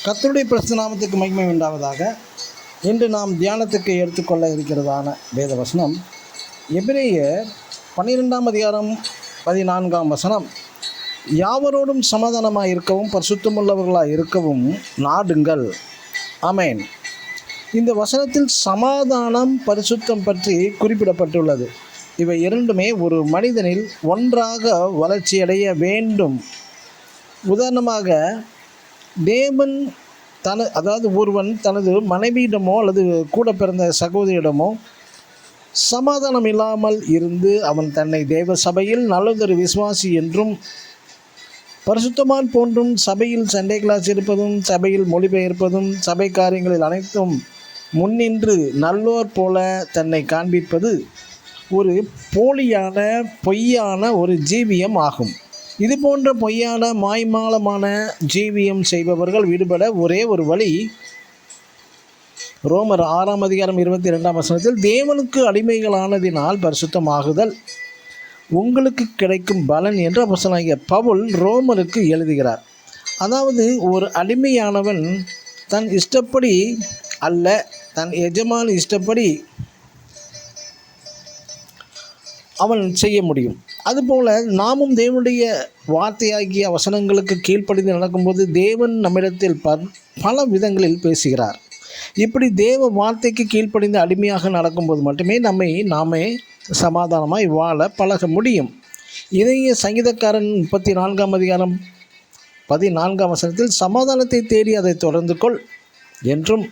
கர்த்தருடைய பரிசுத்த நாமத்துக்கு மகிமை உண்டாவதாக. இன்று நாம் தியானத்துக்கு எடுத்துக்கொள்ள இருக்கிறதான வேத வசனம் எபிரேயர் 12:14 யாவரோடும் சமாதானமாக இருக்கவும் பரிசுத்தமுள்ளவர்களாக இருக்கவும் நாடுங்கள். ஆமென். இந்த வசனத்தில் சமாதானம், பரிசுத்தம் பற்றி குறிப்பிடப்பட்டுள்ளது. இவை இரண்டுமே ஒரு மனிதனில் ஒன்றாக வளர்ச்சியடைய வேண்டும். உதாரணமாக, தேவன் ஒருவன் தனது மனைவியிடமோ அல்லது கூட பிறந்த சகோதரியிடமோ சமாதானம் இல்லாமல் இருந்து அவன் தன்னை தேவ சபையில் நல்லதொரு விசுவாசி என்றும் பரிசுத்தமான் போன்றும் சபையில் சண்டே கிளாஸ் இருப்பதும் சபையில் மொழிபெயர்ப்பதும் சபை காரியங்களில் அனைத்தும் முன்னின்று நல்லோர் போல தன்னை காண்பிப்பது ஒரு போலியான பொய்யான ஒரு ஜீவியம் ஆகும். இது போன்ற பொய்யான மாய்மாலமான ஜீவியம் செய்பவர்கள் விடுபட ஒரே ஒரு வழி, ரோமர் 6:22 தேவனுக்கு அடிமைகளானதினால் பரிசுத்தமாகுதல் உங்களுக்கு கிடைக்கும் பலன் என்று அப்போஸ்தலனாகிய பவுல் ரோமருக்கு எழுதுகிறார். அதாவது, ஒரு அடிமையானவன் தன் இஷ்டப்படி அல்ல, தன் எஜமான இஷ்டப்படி அவன் செய்ய முடியும். அதுபோல் நாமும் தேவனுடைய வார்த்தையாகிய வசனங்களுக்கு கீழ்ப்படிந்து நடக்கும்போது தேவன் நம்மிடத்தில் பல விதங்களில் பேசுகிறார். இப்படி தேவ வார்த்தைக்கு கீழ்ப்படிந்து அடிமையாக நடக்கும்போது மட்டுமே நாமே சமாதானமாய் வாழ பழக முடியும். இதைய சங்கீதக்காரன் 34:14 சமாதானத்தை தேடி அதை தொடர்ந்து கொள் என்றும்,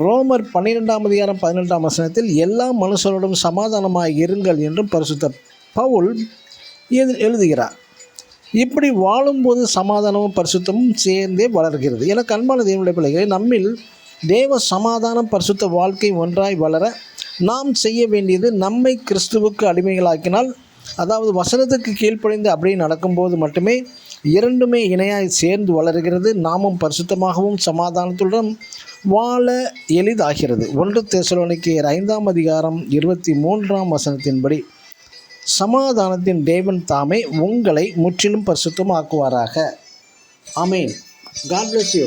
ரோமர் 12:18 எல்லா மனுஷரோடும் சமாதானமாக இருங்கள் என்றும் பரிசுத்த பவுல் எழுதுகிறார். இப்படி வாழும்போது சமாதானமும் பரிசுத்தமும் சேர்ந்தே வளர்கிறது. எனக்கு அன்பான தேவனுடைய பிள்ளைகளை, நம்மில் தேவ சமாதானம் பரிசுத்த வாழ்க்கை ஒன்றாய் வளர நாம் செய்ய வேண்டியது, நம்மை கிறிஸ்துவுக்கு அடிமைகளாக்கினால், அதாவது வசனத்துக்கு கீழ்ப்படிந்து அப்படியே நடக்கும்போது மட்டுமே இரண்டுமே இணையாய் சேர்ந்து வளர்கிறது. நாமும் பரிசுத்தமாகவும் சமாதானத்துடன் வாழ எளிதாகிறது. 1 தெசலோனிக்கேயர் 5:23 சமாதானத்தின் தேவன் தாமே உங்களை முற்றிலும் பரிசுத்தமாக்குவாராக. ஆமென். God bless you.